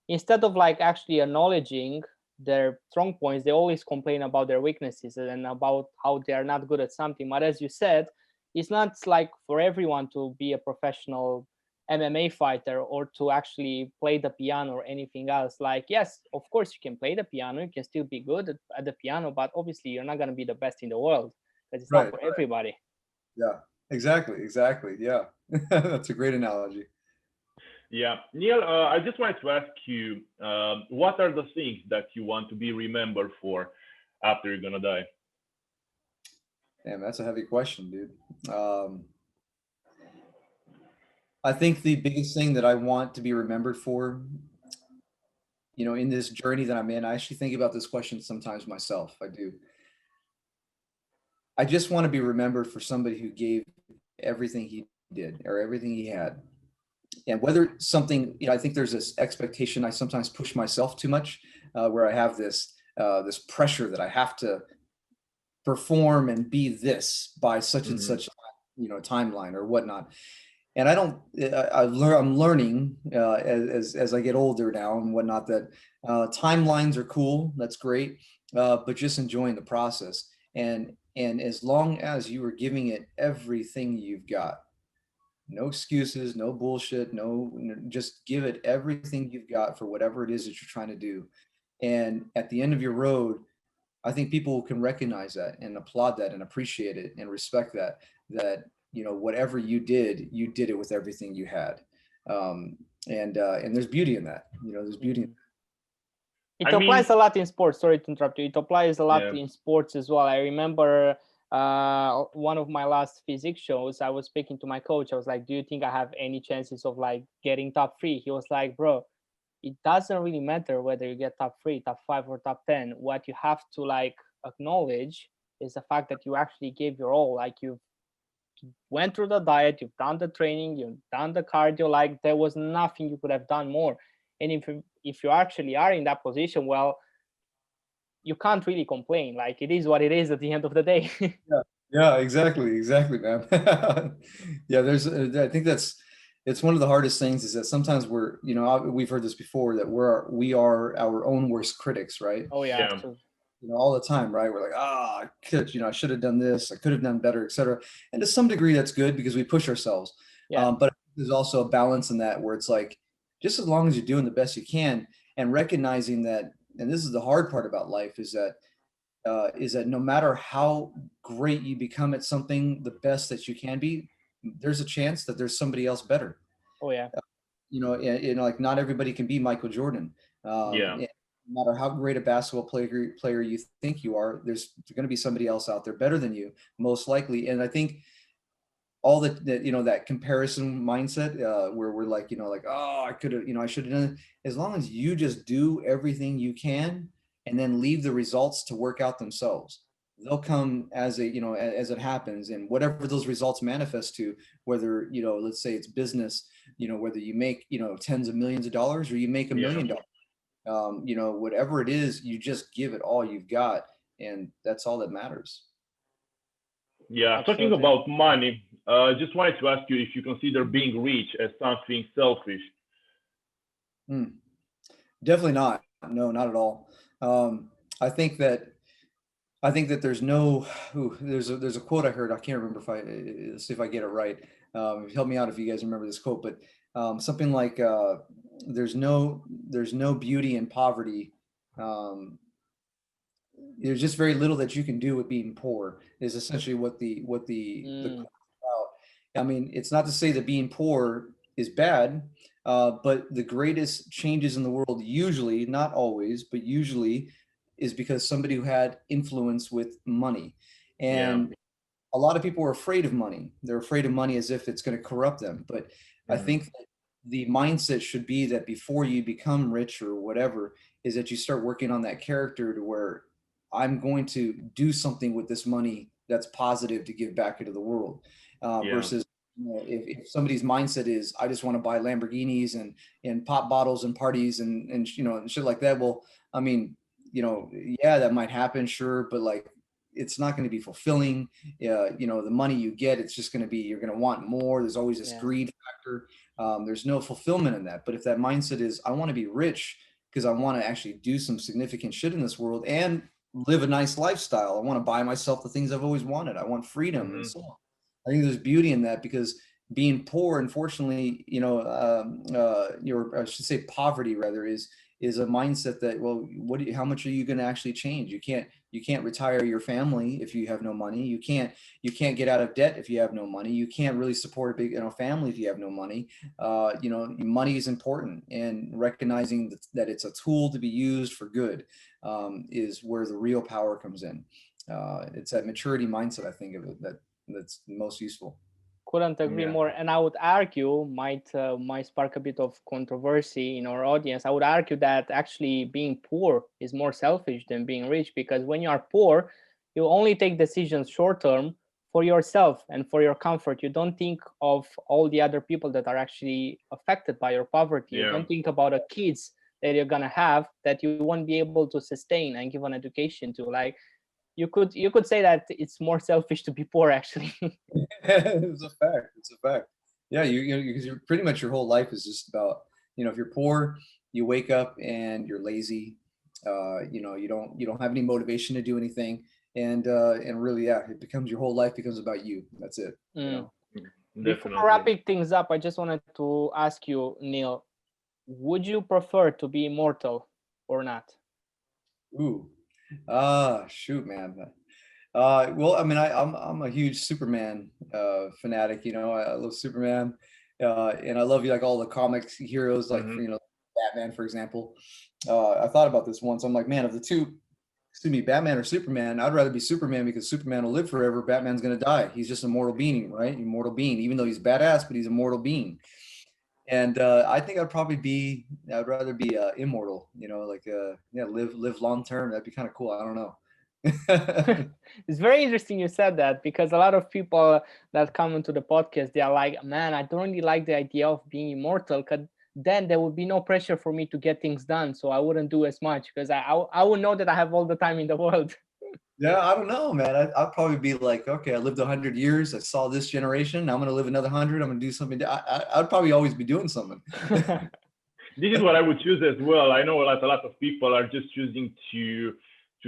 Instead of like actually acknowledging their strong points, they always complain about their weaknesses and about how they are not good at something. But as you said, it's not like for everyone to be a professional MMA fighter or to actually play the piano or anything else. Like, yes, of course you can play the piano, you can still be good at the piano, but obviously you're not going to be the best in the world, because it's not for everybody. Yeah, exactly. Yeah. That's a great analogy. Yeah, Neil, I just wanted to ask you, what are the things that you want to be remembered for after you're gonna die? Damn, that's a heavy question, dude. I think the biggest thing that I want to be remembered for, in this journey that I'm in, I actually think about this question sometimes myself. I do. I just want to be remembered for somebody who gave everything he did or everything he had. And whether something, I think there's this expectation. I sometimes push myself too much, where I have this pressure that I have to perform and be this by such and such, timeline or whatnot. And I don't, I'm learning as I get older now and whatnot that timelines are cool. That's great, but just enjoying the process. And as long as you are giving it everything you've got, no excuses, no bullshit, just give it everything you've got for whatever it is that you're trying to do. And at the end of your road, I think people can recognize that and applaud that and appreciate it and respect that whatever you did it with everything you had. And there's beauty in that. There's beauty in It applies a lot in sports. Sorry to interrupt you. It applies a lot in sports as well. I remember one of my last physics shows, I was speaking to my coach. I was like, do you think I have any chances of like getting top 3? He was like, bro, it doesn't really matter whether you get top 3, top 5, or top 10. What you have to like acknowledge is the fact that you actually gave your all. Like you went through the diet, you've done the training, you've done the cardio, like there was nothing you could have done more. And if you actually are in that position, well, you can't really complain. Like it is what it is at the end of the day. Yeah, exactly, man. Yeah, I think it's one of the hardest things is that sometimes we've heard this before, that we are our own worst critics, right? Oh yeah. All the time, right? We're like, I should have done this, I could have done better, etc. And to some degree that's good because we push ourselves. But there's also a balance in that where it's like, just as long as you're doing the best you can and recognizing that, and this is the hard part about life, is that no matter how great you become at something, the best that you can be, there's a chance that there's somebody else better. Oh yeah. Like not everybody can be Michael Jordan. No matter how great a basketball player you think you are, there's going to be somebody else out there better than you, most likely. And I think all that comparison mindset, where we're like, I could have, I should have done it. As long as you just do everything you can and then leave the results to work out themselves, they'll come as as it happens. And whatever those results manifest to, whether, let's say it's business, whether you make, tens of millions of dollars or you make $1 million, whatever it is, you just give it all you've got. And that's all that matters. Yeah. Absolutely. Talking about money, just wanted to ask you if you consider being rich as something selfish. Definitely not. No, not at all. I think that there's no. There's a quote I heard. I can't remember let's see if I get it right. Help me out if you guys remember this quote, but something like, "There's no beauty in poverty. There's just very little that you can do with being poor." Is essentially what the quote is about. I mean, it's not to say that being poor is bad, but the greatest changes in the world usually, not always, but usually, is because somebody who had influence with money. And a lot of people are afraid of money. They're afraid of money as if it's going to corrupt them. But I think the mindset should be that before you become rich or whatever, is that you start working on that character to where I'm going to do something with this money that's positive to give back into the world, versus if somebody's mindset is, I just want to buy Lamborghinis and pop bottles and parties and shit like that. Well, I mean, that might happen, sure, but like, it's not going to be fulfilling. The money you get, it's just going to be, you're going to want more. There's always this greed factor. There's no fulfillment in that. But if that mindset is, I want to be rich because I want to actually do some significant shit in this world and live a nice lifestyle. I want to buy myself the things I've always wanted. I want freedom and so on. I think there's beauty in that, because being poor, unfortunately, I should say poverty rather, is a mindset that, well, how much are you going to actually change? You can't retire your family if you have no money. You can't get out of debt if you have no money. You can't really support a big family if you have no money. Money is important, and recognizing that it's a tool to be used for good is where the real power comes in. it's that maturity mindset, I think, of it that's most useful. Couldn't agree Yeah. more. And I would argue, might spark a bit of controversy in our audience. I would argue that actually being poor is more selfish than being rich, because when you are poor, you only take decisions short term for yourself and for your comfort. You don't think of all the other people that are actually affected by your poverty. You Yeah. don't think about the kids that you're gonna have that you won't be able to sustain and give an education to. Like, you could say that it's more selfish to be poor, actually. It's a fact. It's a fact. Yeah, because you're pretty much your whole life is just about, if you're poor, you wake up and you're lazy. You don't have any motivation to do anything, and really, yeah, it becomes your whole life becomes about you. That's it. Mm. Before Definitely. wrapping things up, I just wanted to ask you, Neil, would you prefer to be immortal or not? Ooh, shoot, man. Well, I mean, I'm a huge Superman fanatic. I love Superman, and I love like all the comics heroes, like Mhm. Batman, for example. I thought about this once. I'm like, man, of the two, excuse me, Batman or Superman, I'd rather be Superman because Superman will live forever. Batman's gonna die. He's just a mortal being, right? Immortal being, even though he's badass, but he's a mortal being. And I think I'd rather be immortal. Like yeah, live long term. That'd be kind of cool. I don't know. It's very interesting you said that, because a lot of people that come into the podcast, they are like, man, I don't really like the idea of being immortal, because then there would be no pressure for me to get things done. So I wouldn't do as much because I would know that I have all the time in the world. Yeah, I don't know, man. I'd probably be like, okay, I lived 100 years. I saw this generation. Now I'm going to live another 100. I'm going to do something. I'd probably always be doing something. This is what I would choose as well. I know that a lot of people are just choosing to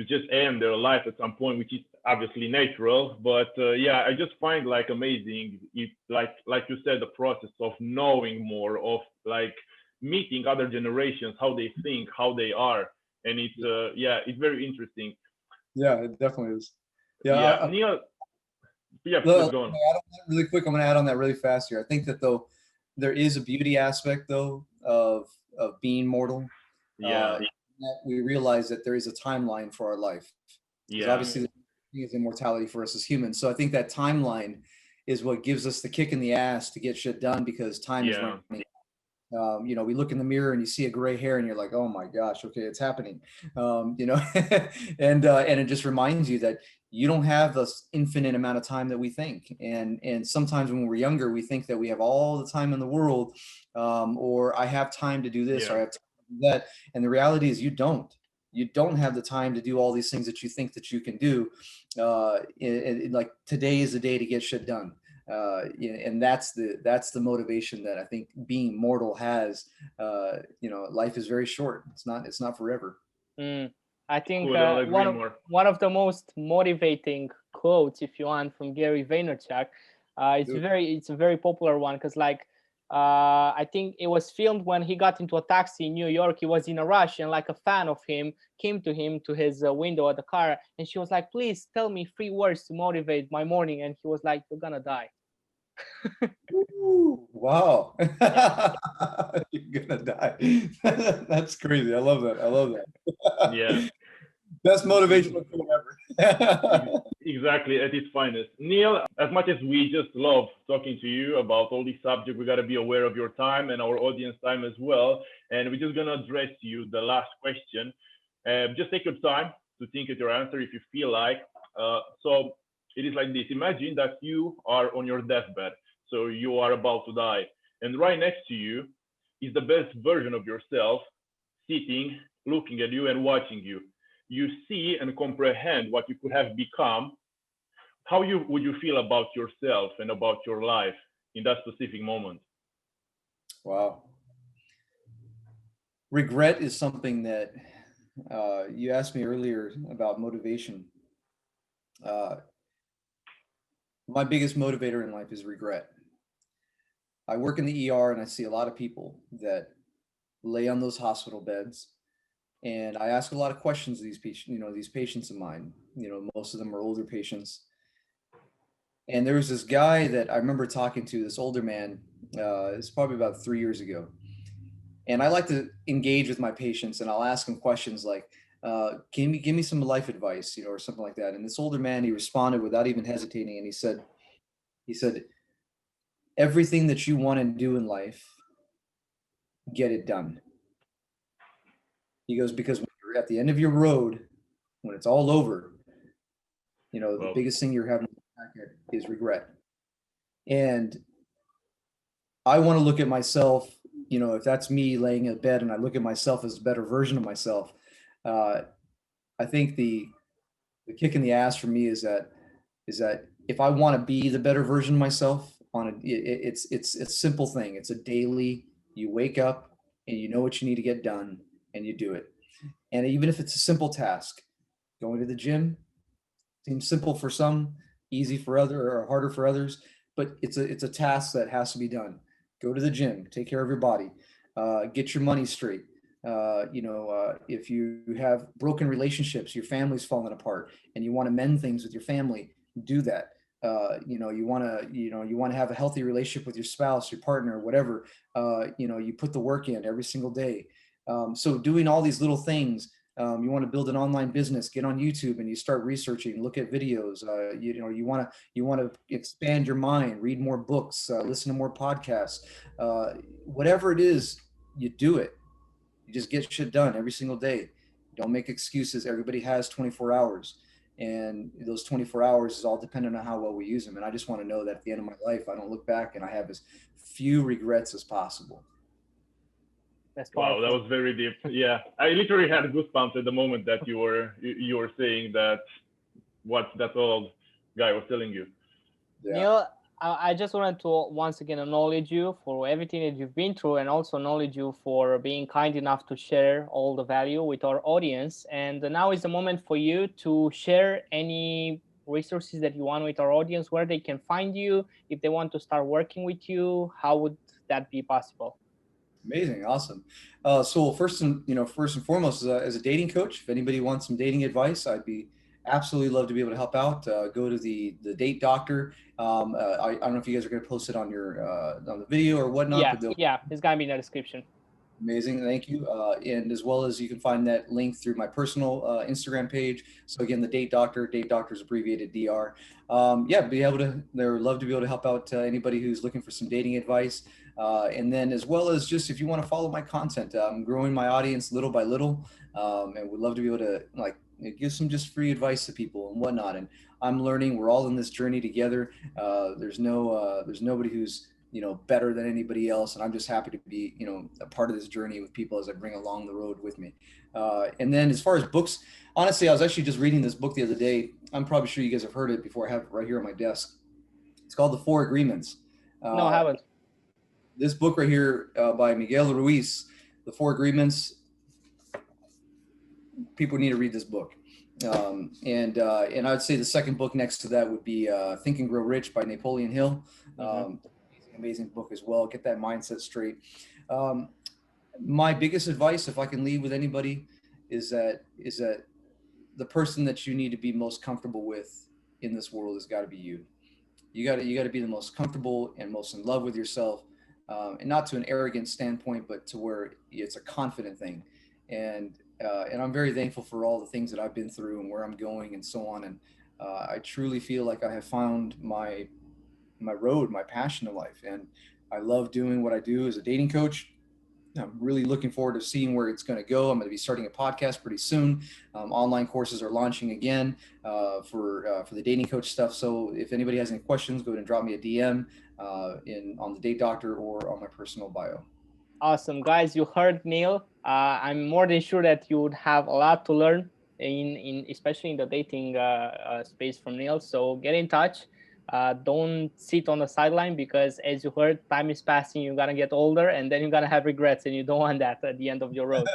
just end their life at some point, which is obviously natural. But yeah, I just find like amazing, it, like you said, the process of knowing more, of like meeting other generations, how they think, how they are, and it's yeah, it's very interesting. Yeah, it definitely is. Yeah, Yeah, Neil. Yeah, please look, go on. really quick. I'm going to add on that really fast here. I think that though there is a beauty aspect though of being mortal. Yeah, That we realize that there is a timeline for our life, because yeah, obviously the is immortality for us as humans. So I think that timeline is what gives us the kick in the ass to get shit done, because time is yeah, running. We look in the mirror and you see a gray hair and you're like, oh my gosh, okay, it's happening. And it just reminds you that you don't have this infinite amount of time that we think. And sometimes when we're younger, we think that we have all the time in the world, or I have time to do this, or I yeah. have time to do that. And the reality is you don't. You don't have the time to do all these things that you think that you can do. Like today is the day to get shit done. And that's the motivation that I think being mortal has. Life is very short. It's not forever. Mm. I think Cool. I'll agree more. one of the most motivating quotes, if you want, from Gary Vaynerchuk. Dude. It's a very popular one, because like I think it was filmed when he got into a taxi in New York. He was in a rush, and like a fan of him came to him to his window at the car, and she was like, "Please tell me 3 words to motivate my morning." And he was like, "You're gonna die." Ooh, wow. Yeah. You're gonna die. That's crazy. I love that. I love Yeah. that. Best motivational quote ever. Exactly, at its finest. Neil, as much as we just love talking to you about all these subjects, we got to be aware of your time and our audience time as well. And we're just going to address you the last question. Just take your time to think at your answer if you feel like. So it is like this. Imagine that you are on your deathbed. So you are about to die. And right next to you is the best version of yourself sitting, looking at you and watching you. You see and comprehend what you could have become. How would you feel about yourself and about your life in that specific moment? Wow. Regret is something that you asked me earlier about motivation. Uh, my biggest motivator in life is regret. I work in the ER and I see a lot of people that lay on those hospital beds, and I ask a lot of questions to these patients, these patients of mine. Most of them are older patients. And there was this guy that I remember talking to, this older man, it's probably about 3 years ago. And I like to engage with my patients, and I'll ask them questions like, give me some life advice, or something like that. And this older man, he responded without even hesitating, and he said, everything that you want to do in life, get it done. He goes, because when you're at the end of your road, when it's all over, the biggest thing you're having is regret. And I want to look at myself, if that's me laying in bed and I look at myself as a better version of myself, I think the kick in the ass for me is that if I want to be the better version of myself, it's a simple thing. It's a daily, you wake up and you know what you need to get done and you do it. And even if it's a simple task, going to the gym seems simple for some, easy for other, or harder for others, but it's a task that has to be done. Go to the gym, take care of your body, get your money straight. If you have broken relationships, your family's falling apart, and you want to mend things with your family, do that. You want to have a healthy relationship with your spouse, your partner, whatever. You put the work in every single day. So doing all these little things. You want to build an online business, get on YouTube and you start researching, look at videos. You want to expand your mind, read more books, listen to more podcasts. Whatever it is, you do it. You just get shit done every single day. Don't make excuses. Everybody has 24 hours. And those 24 hours is all dependent on how well we use them. And I just want to know that at the end of my life, I don't look back and I have as few regrets as possible. Wow, that was very deep. Yeah, I literally had goosebumps at the moment that you were saying that what that old guy was telling you. Yeah. Neil, I just wanted to once again acknowledge you for everything that you've been through, and also acknowledge you for being kind enough to share all the value with our audience. And now is the moment for you to share any resources that you want with our audience, where they can find you, if they want to start working with you. How would that be possible? Amazing. Awesome. So first and foremost, as a dating coach, if anybody wants some dating advice, I'd be absolutely love to be able to help out. Go to the Date Doctor. I don't know if you guys are going to post it on your on the video or whatnot. Yeah, it's going to be in the description. Amazing. Thank you. And as well as you can find that link through my personal Instagram page. So again, the Date Doctor is abbreviated DR. They're love to be able to help out anybody who's looking for some dating advice. And then as well as just if you want to follow my content, I'm growing my audience little by little, and would love to be able to give some just free advice to people and whatnot. And I'm learning. We're all in this journey together. There's nobody who's better than anybody else, and I'm just happy to be a part of this journey with people as I bring along the road with me. And then as far as books, honestly, I was actually just reading this book the other day. I'm probably sure you guys have heard it before. I have it right here on my desk. It's called The Four Agreements. No, I haven't. This book right here by Miguel Ruiz, The Four Agreements. People need to read this book. And I'd say the second book next to that would be Think and Grow Rich by Napoleon Hill. Amazing book as well. Get that mindset straight. My biggest advice, if I can leave with anybody, is that the person that you need to be most comfortable with in this world has got to be you. You got to be the most comfortable and most in love with yourself, and not to an arrogant standpoint, but to where it's a confident thing. And I'm very thankful for all the things that I've been through and where I'm going and so on. And I truly feel like I have found my road, my passion in life. And I love doing what I do as a dating coach. I'm really looking forward to seeing where it's going to go. I'm going to be starting a podcast pretty soon. Online courses are launching again for the dating coach stuff. So if anybody has any questions, go ahead and drop me a DM on the Date Doctor or on my personal bio. Awesome, guys. You heard Neil. I'm more than sure that you would have a lot to learn in especially in the dating space from Neil. So get in touch. Don't sit on the sideline, because as you heard, time is passing. You're gonna get older, and then you're gonna have regrets, and you don't want that at the end of your road.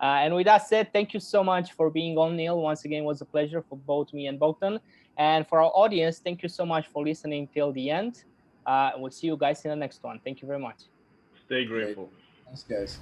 And with that said, thank you so much for being on, Neil. Once again, it was a pleasure for both me and Bogdan. And for our audience, thank you so much for listening till the end. We'll see you guys in the next one. Thank you very much. Stay grateful. Thanks, guys.